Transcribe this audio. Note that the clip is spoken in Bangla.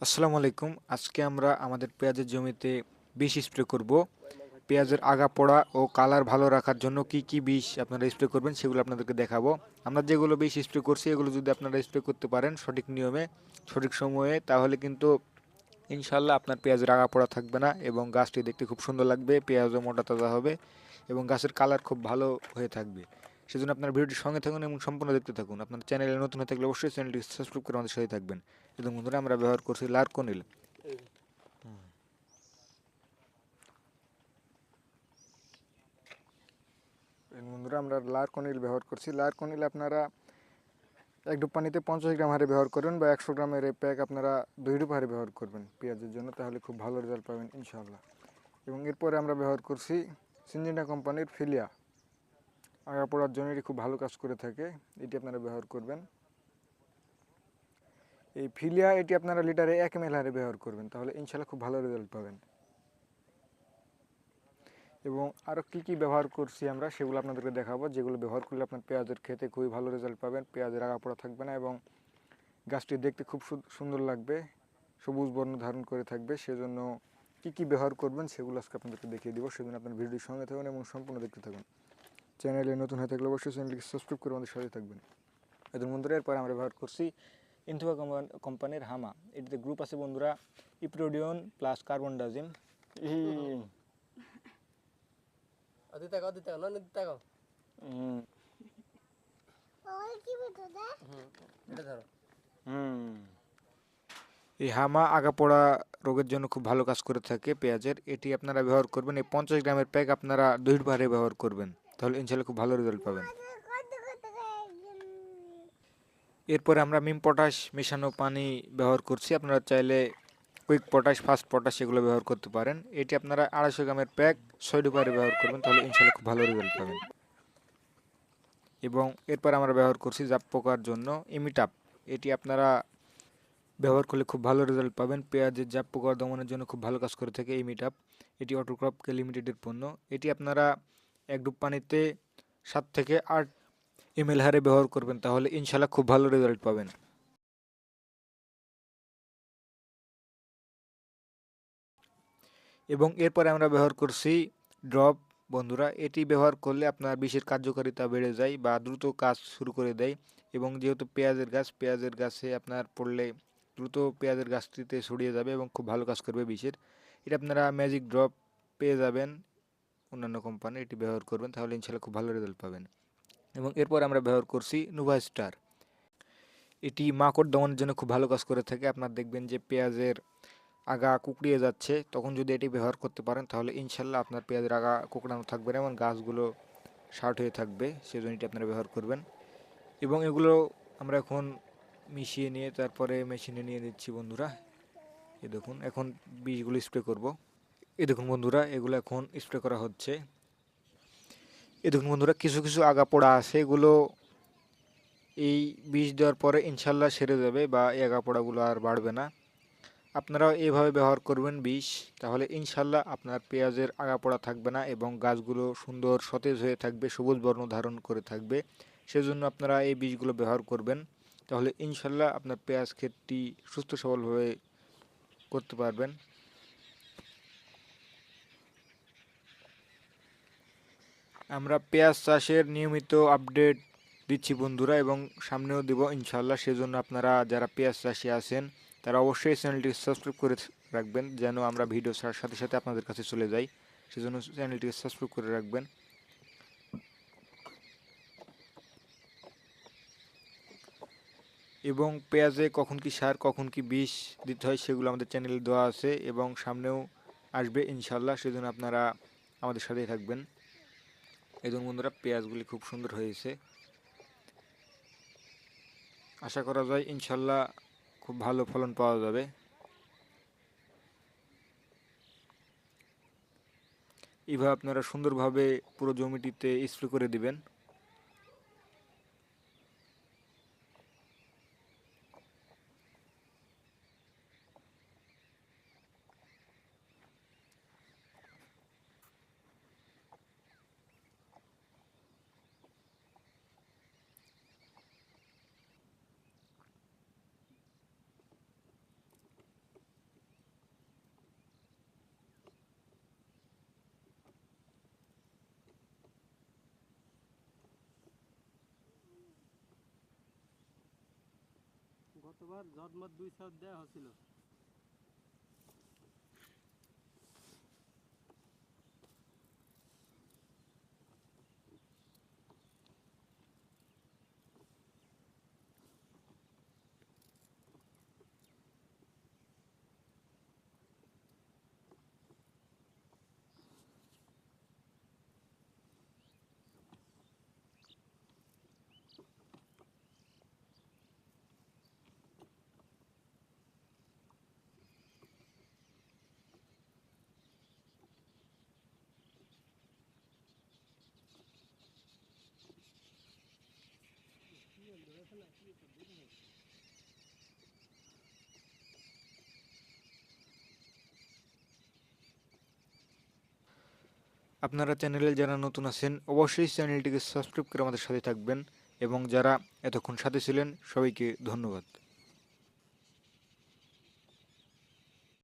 আসসালামু আলাইকুম। আজকে আমরা আমাদের পেঁয়াজের জমিতে বিষ স্প্রে করব। পেঁয়াজের আগা পোড়া ও কালার ভালো রাখার জন্য কি কি বিষ আপনারা স্প্রে করবেন সেগুলো আপনাদেরকে দেখাবো। আমরা যেগুলো বিষ স্প্রে করছি এগুলো যদি আপনারা স্প্রে করতে পারেন সঠিক নিয়মে, সঠিক সময়ে, তাহলে কিন্তু ইনশাল্লাহ আপনার পেঁয়াজের আগা পোড়া থাকবে না এবং গাছটি দেখতে খুব সুন্দর লাগবে, পেঁয়াজও মোটা তাজা হবে এবং গাছের কালার খুব ভালো হয়ে থাকবে। সেজন্য আপনার ভিডিওটির সঙ্গে থাকুন এবং সম্পূর্ণ দেখতে থাকুন। আপনার চ্যানেলে নতুন হয়ে থাকলে অবশ্যই চ্যানেলটি সাবস্ক্রাইব করে আমাদের সাথে থাকবেন। এবং বন্ধুরা, আমরা ব্যবহার করছি লারকোনিল। বন্ধুরা, আমরা লারকোনিল ব্যবহার করছি। লারকোনিল আপনারা এক ডুব পানিতে 50 গ্রাম হারে ব্যবহার করবেন বা 100 গ্রামের এই প্যাক আপনারা 2 ডুব হারে ব্যবহার করবেন পেঁয়াজের জন্য, তাহলে খুব ভালো রেজাল্ট পাবেন ইনশাআল্লাহ। এবং এরপরে আমরা ব্যবহার করছি সিনজেন্টা কোম্পানির ফিলিয়া। আগা পোড়ার জন্য এটি খুব ভালো কাজ করে থাকে, এটি আপনারা ব্যবহার করবেন। এই ফিলিয়া এটি আপনারা লিটারে 1 ml হারে ব্যবহার করবেন, তাহলে ইনশাআল্লাহ খুব ভালো রেজাল্ট পাবেন। এবং আরও কী কী ব্যবহার করছি আমরা সেগুলো আপনাদেরকে দেখাবো, যেগুলো ব্যবহার করলে আপনার পেঁয়াজের খেতে খুবই ভালো রেজাল্ট পাবেন, পেঁয়াজের আগা পোড়া থাকবে না এবং গাছটি দেখতে খুব সুন্দর লাগবে, সবুজ বর্ণ ধারণ করে থাকবে। সেজন্য কী কী ব্যবহার করবেন সেগুলো আজকে আপনাদেরকে দেখিয়ে দিব। সেজন্য আপনার ভিডিওর সঙ্গে থাকুন এবং সম্পূর্ণ দেখতে থাকুন। চ্যানেলে নতুন হয়ে থাকলে অবশ্যই চ্যানেলটিকে সাবস্ক্রাইব করে আমাদের সাথে থাকবেন। এদের বন্ধুরা, এরপর আমরা ব্যবহার করছি ইনথোভা কোম্পানির হামা। এটিতে গ্রুপ আছে বন্ধুরা, ইপ্রোডিওন প্লাস কার্বন ডাজিম। এই হামা আগাপোড়া রোগের জন্য খুব ভালো কাজ করে থাকে পেঁয়াজের। এটি আপনারা ব্যবহার করবেন। এই 50 গ্রামের প্যাক আপনারা 2 বারে ব্যবহার করবেন, তাহলে ইনশাল্লাহ খুব ভালো রেজাল্ট পাবেন। এরপরে আমরা মিম পটাশ মেশানো পানি ব্যবহার করছি। আপনারা চাইলে কুইক পটাশ, ফাস্ট পটাশ এগুলো ব্যবহার করতে পারেন। এটি আপনারা 250 গ্রামের প্যাক 6 ডুবারে ব্যবহার করবেন, তাহলে ইনশাল্লাহ খুব ভালো রেজাল্ট পাবেন। এবং এরপর আমরা ব্যবহার করছি জাপ পোকার জন্য ইমিটাপ। এটি আপনারা ব্যবহার করলে খুব ভালো রেজাল্ট পাবেন। পেঁয়াজের জাপ পোকা দমনের জন্য খুব ভালো কাজ করে থাকে এই মিটআপ। এটি অটোক্রপকে লিমিটেডের পণ্য। এটি আপনারা 1 ডুব পানিতে 7 থেকে 8 ml হারে ব্যবহার করবেন, তাহলে ইনশাল্লাহ খুব ভালো রেজাল্ট পাবেন। এবং এরপরে আমরা ব্যবহার করছি ড্রপ। বন্ধুরা, এটি ব্যবহার করলে আপনার বিষের কার্যকারিতা বেড়ে যায় বা দ্রুত কাজ শুরু করে দেয়। এবং যেহেতু পেঁয়াজের গাছে আপনার পড়লে দ্রুত পেঁয়াজের গাছটিতে ছড়িয়ে যাবে এবং খুব ভালো কাজ করবে বিষের। এটা আপনারা ম্যাজিক ড্রপ পেয়ে যাবেন অন্যান্য কোম্পানি, এটি ব্যবহার করবেন, তাহলে ইনশাল্লাহ খুব ভালো রেজাল্ট পাবেন। এবং এরপর আমরা ব্যবহার করছি নোভা স্টার। এটি মাকড় দমনের জন্য খুব ভালো কাজ করে থাকে। আপনার দেখবেন যে পেঁয়াজের আগা কুকড়িয়ে যাচ্ছে, তখন যদি এটি ব্যবহার করতে পারেন তাহলে ইনশাল্লাহ আপনার পেঁয়াজের আগা কুকড়ানো থাকবে না এবং গাছগুলো শার্ট হয়ে থাকবে। সেজন্য এটি আপনারা ব্যবহার করবেন। এবং এগুলো আমরা এখন মিশিয়ে নিয়ে তারপরে মেশিনে নিয়ে নিচ্ছি বন্ধুরা। এ দেখুন, এখন বীজগুলো স্প্রে করব। এ দেখুন বন্ধুরা, এগুলো এখন স্প্রে করা হচ্ছে। এ দেখুন বন্ধুরা, কিছু কিছু আগা পোড়া আছে, এগুলো এই বীজ দেওয়ার পরে ইনশাল্লাহ সেরে যাবে বা এই আগা পোড়াগুলো আর বাড়বে না। আপনারাও এভাবে ব্যবহার করবেন বিষ, তাহলে ইনশাল্লাহ আপনার পেঁয়াজের আগাপোড়া থাকবে না এবং গাছগুলো সুন্দর সতেজ হয়ে থাকবে, সবুজ বর্ণ ধারণ করে থাকবে। সেজন্য আপনারা এই বীজগুলো ব্যবহার করবেন, তাহলে ইনশাল্লাহ আপনার পেঁয়াজ ক্ষেতটি সুস্থ সবলভাবে করতে পারবেন। আমরা পেঁয়াজ চাষের নিয়মিত আপডেট দিচ্ছি বন্ধুরা এবং সামনেও দেব ইনশাল্লাহ। সেজন্য আপনারা যারা পেঁয়াজ চাষি আছেন তারা অবশ্যই চ্যানেলটি সাবস্ক্রাইব করে রাখবেন, যেন আমরা ভিডিও ছাড়ার সাথে সাথে আপনাদের কাছে চলে যাই। সেজন্য চ্যানেলটিকে সাবস্ক্রাইব করে রাখবেন। এবং পেঁয়াজে কখন কি সার কখন কি বিষ দিতে হয় সেগুলো আমাদের চ্যানেলে দেওয়া আছে এবং সামনেও আসবে ইনশাল্লাহ। সেজন্য আপনারা আমাদের সাথেই থাকবেন। এই ধরুন বন্ধুরা, পেঁয়াজগুলি খুব সুন্দর হয়েছে। আশা করা যায় ইনশাল্লাহ খুব ভালো ফলন পাওয়া যাবে। এইভাবে আপনারা সুন্দরভাবে পুরো জমিটিতে স্প্রে করে দিবেন। গতবার জন্মত 200 দেওয়া হয়েছিল। আপনারা চ্যানেলে যারা নতুন আছেন অবশ্যই চ্যানেলটিকে সাবস্ক্রাইব করে আমাদের সাথে থাকবেন এবং যারা এতক্ষণ সাথে ছিলেন সবাইকে ধন্যবাদ।